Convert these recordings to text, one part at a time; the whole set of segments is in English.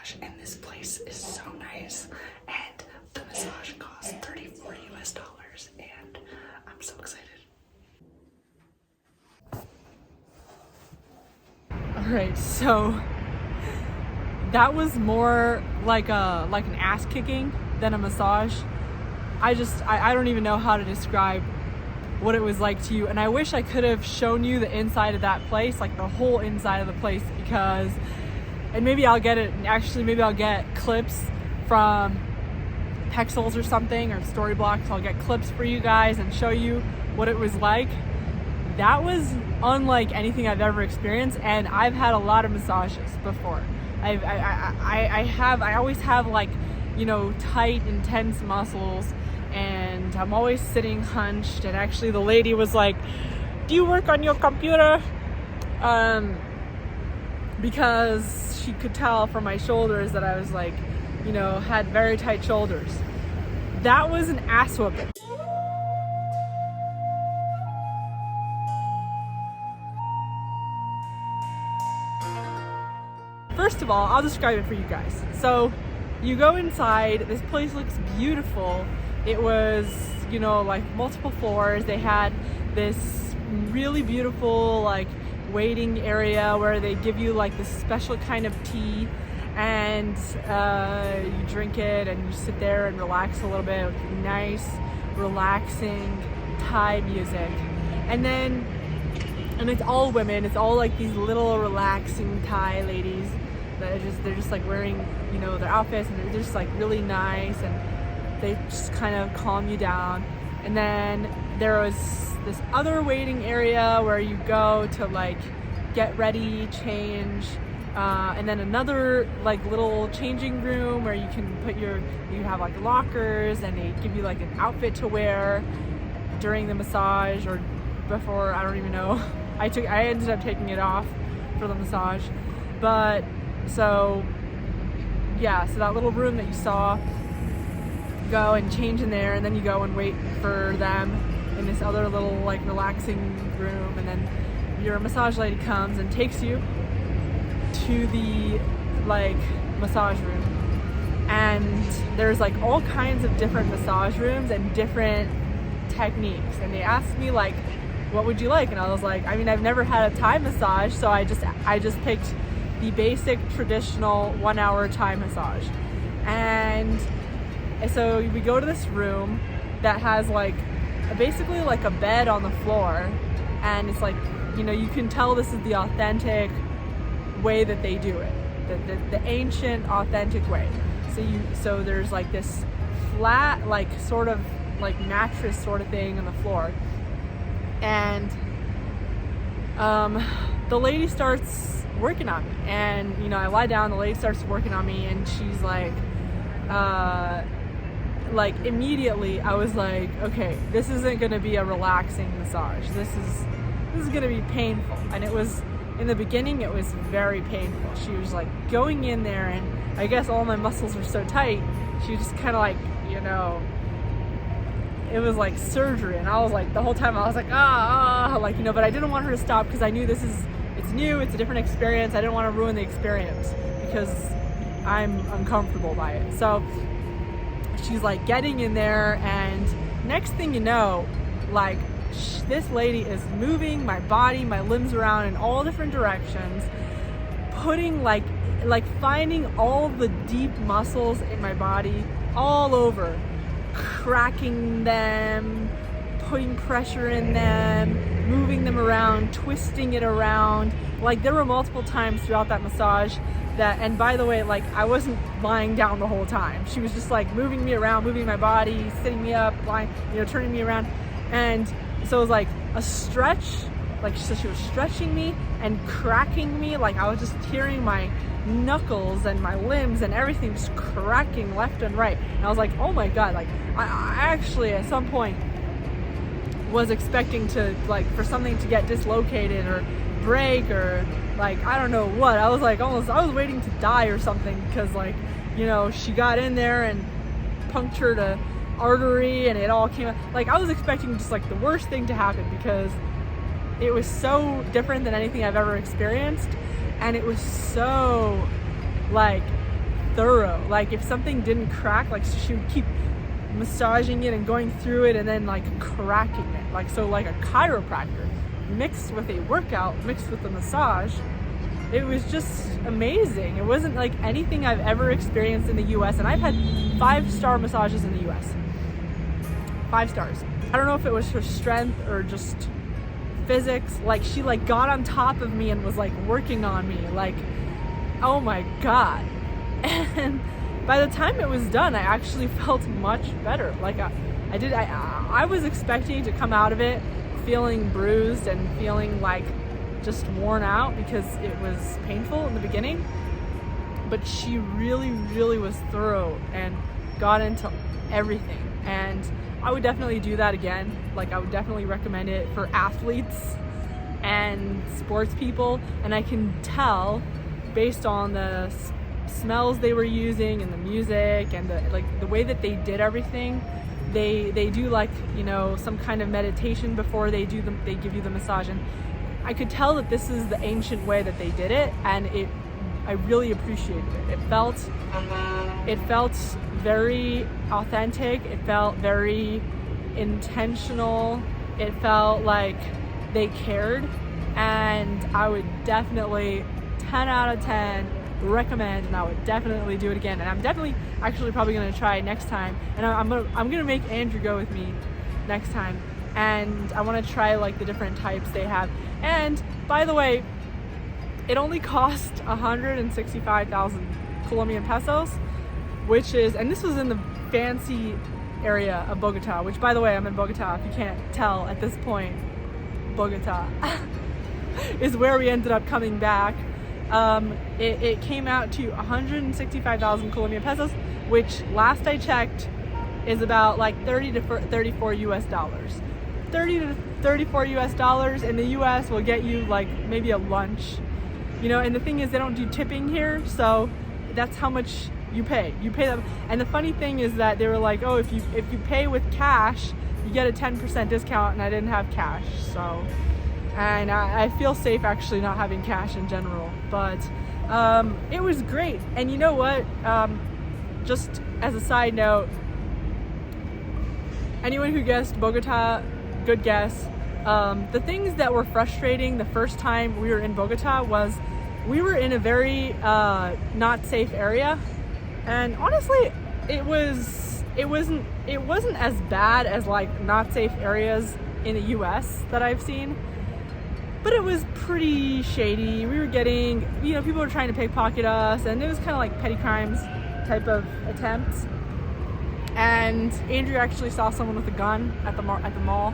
massage, and this place is so nice, and the massage costs $34 US, and I'm so excited. Alright, so that was more like an ass kicking than a massage. I don't even know how to describe what it was like to you, and I wish I could have shown you the inside of that place, like the whole inside of the place, because, and maybe I'll get clips from Pexels or something, or Storyblocks. I'll get clips for you guys and show you what it was like. That was unlike anything I've ever experienced, and I've had a lot of massages before. I always have, like, you know, tight, intense muscles, and I'm always sitting hunched. And actually the lady was like, "Do you work on your computer?" Because she could tell from my shoulders that I was, like, you know, had very tight shoulders. That was an ass whooping. First of all, I'll describe it for you guys. So you go inside, this place looks beautiful. It was, you know, like multiple floors. They had this really beautiful, like, waiting area where they give you like this special kind of tea, and you drink it and you sit there and relax a little bit with nice, relaxing Thai music. And it's all women. It's all like these little relaxing Thai ladies that they're just like wearing, you know, their outfits, and they're just like really nice, and they just kind of calm you down. And then there was this other waiting area where you go to like get ready, change, and then another like little changing room where you can put you have like lockers, and they give you like an outfit to wear during the massage or before, I don't even know. I ended up taking it off for the massage. But so yeah, so that little room that you saw, go and change in there, and then you go and wait for them in this other little like relaxing room, and then your massage lady comes and takes you to the like massage room. And there's like all kinds of different massage rooms and different techniques, and they asked me like, what would you like? And I was like, I mean, I've never had a Thai massage, so I just picked the basic traditional 1 hour Thai massage. And so we go to this room that has like basically like a bed on the floor, and it's like, you know, you can tell this is the authentic way that they do it, the ancient authentic way. So there's like this flat, like sort of like mattress sort of thing on the floor, and the lady starts working on me, and you know, I lie down, the lady starts working on me, and she's like immediately I was like, okay, this isn't gonna be a relaxing massage. This is gonna be painful. And it was, in the beginning, it was very painful. She was like going in there, and I guess all my muscles were so tight, she just kind of like, you know, it was like surgery. And I was like, the whole time I was like, like, you know, but I didn't want her to stop, because I knew it's new, it's a different experience. I didn't want to ruin the experience because I'm uncomfortable by it. So she's like getting in there, and next thing you know, like this lady is moving my body, my limbs around in all different directions, putting like finding all the deep muscles in my body all over, cracking them, putting pressure in them, moving them around, twisting it around. Like, there were multiple times throughout that massage that, and by the way, like, I wasn't lying down the whole time. She was just like moving me around, moving my body, sitting me up, lying, you know, turning me around. And so it was like a stretch, like, so she was stretching me and cracking me. Like, I was just hearing my knuckles and my limbs and everything just cracking left and right. And I was like, oh my God, like, I actually at some point was expecting to, like, for something to get dislocated or break, or like, I don't know what. I was like, I was waiting to die or something, because, like, you know, she got in there and punctured a artery and it all came out. Like, I was expecting just like the worst thing to happen, because it was so different than anything I've ever experienced, and it was so like thorough. Like if something didn't crack, like she would keep massaging it and going through it and then like cracking it. Like so like a chiropractor mixed with a workout, mixed with a massage. It was just amazing. It wasn't like anything I've ever experienced in the US, and I've had 5-star massages in the US. 5 stars. I don't know if it was her strength or just physics. Like she like got on top of me and was like working on me. Like, oh my God. And by the time it was done, I actually felt much better. Like I was expecting to come out of it feeling bruised and feeling like just worn out because it was painful in the beginning, but she really was thorough and got into everything. And I would definitely do that again. Like I would definitely recommend it for athletes and sports people. And I can tell based on the smells they were using and the music and the way that they did everything. They do like, you know, some kind of meditation before they give you the massage, and I could tell that this is the ancient way that they did it, and I really appreciated it. It felt very authentic. It felt very intentional. It felt like they cared, and I would definitely 10 out of 10 recommend, and I would definitely do it again. And I'm definitely actually probably going to try next time, and I'm gonna make Andrew go with me next time, and I want to try like the different types they have. And by the way, it only cost 165,000 Colombian pesos, which is, and this was in the fancy area of Bogotá, which by the way, I'm in Bogotá, if you can't tell at this point. Bogotá is where we ended up coming back. It came out to 165,000 Colombian pesos, which last I checked is about like 30 to 34 US dollars. 30 to 34 US dollars in the US will get you like maybe a lunch, you know. And the thing is, they don't do tipping here, so that's how much you pay. You pay them. And the funny thing is that they were like, oh, if you pay with cash, you get a 10% discount, and I didn't have cash, so. And I feel safe actually not having cash in general, but it was great. And you know what, just as a side note, anyone who guessed Bogotá, good guess. The things that were frustrating the first time we were in Bogotá was we were in a very not safe area, and honestly it wasn't as bad as like not safe areas in the US that I've seen. But it was pretty shady. We were getting, you know, people were trying to pickpocket us, and it was kind of like petty crimes type of attempts. And Andrew actually saw someone with a gun at the mall.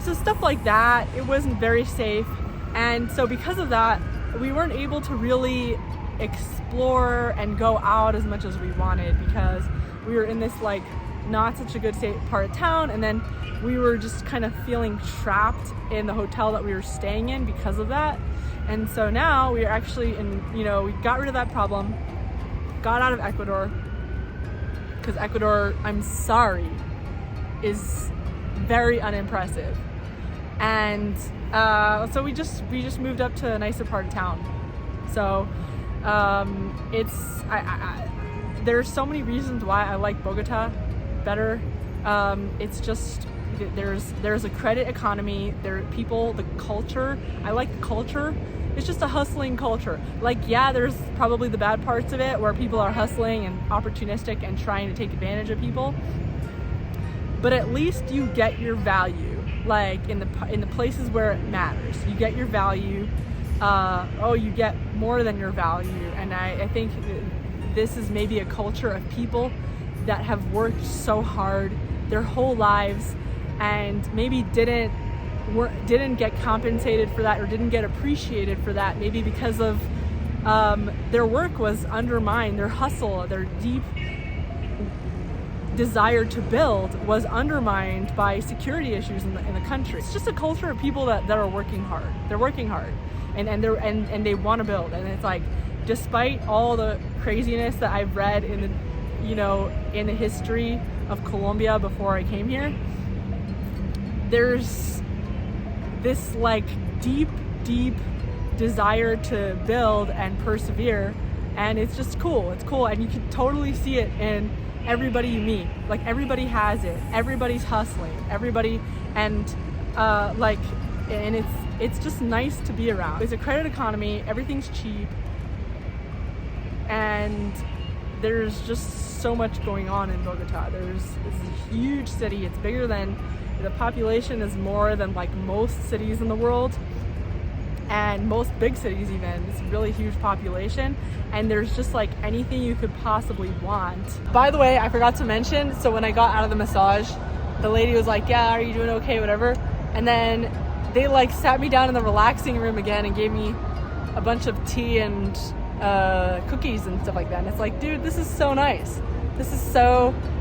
So stuff like that, it wasn't very safe. And so because of that, we weren't able to really explore and go out as much as we wanted, because we were in this like not such a good part of town, and then we were just kind of feeling trapped in the hotel that we were staying in because of that. And so now we are actually in, you know, we got rid of that problem, got out of Ecuador, because Ecuador, I'm sorry, is very unimpressive. And so we just moved up to a nicer part of town. So there's so many reasons why I like Bogotá better. It's just there's a credit economy. There are people, the culture. I like the culture. It's just a hustling culture. Like, yeah, there's probably the bad parts of it where people are hustling and opportunistic and trying to take advantage of people. But at least you get your value, like in the places where it matters. You get your value. You get more than your value. And I think this is maybe a culture of people that have worked so hard their whole lives and maybe didn't get compensated for that or didn't get appreciated for that, maybe because of their work was undermined, their hustle, their deep desire to build was undermined by security issues in the country. It's just a culture of people that are working hard. They're working hard and they want to build. And it's like, despite all the craziness that I've read in the history of Colombia before I came here, there's this like deep desire to build and persevere and it's just cool. It's cool, and you can totally see it in everybody you meet. Like, everybody has it, everybody's hustling, everybody, and and it's just nice to be around. It's a credit economy, everything's cheap, and there's just so much going on in Bogotá. It's a huge city. It's bigger than, the population is more than like most cities in the world, and most big cities even. It's a really huge population, and there's just like anything you could possibly want. By the way, I forgot to mention, so when I got out of the massage, the lady was like, yeah, are you doing okay, whatever, and then they like sat me down in the relaxing room again and gave me a bunch of tea and cookies and stuff like that. And it's like, dude, this is so nice. This is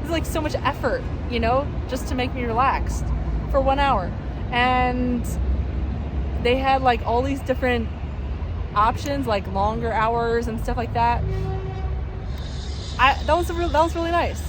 like so much effort, you know, just to make me relaxed for 1 hour. And they had like all these different options, like longer hours and stuff like that. That was really nice.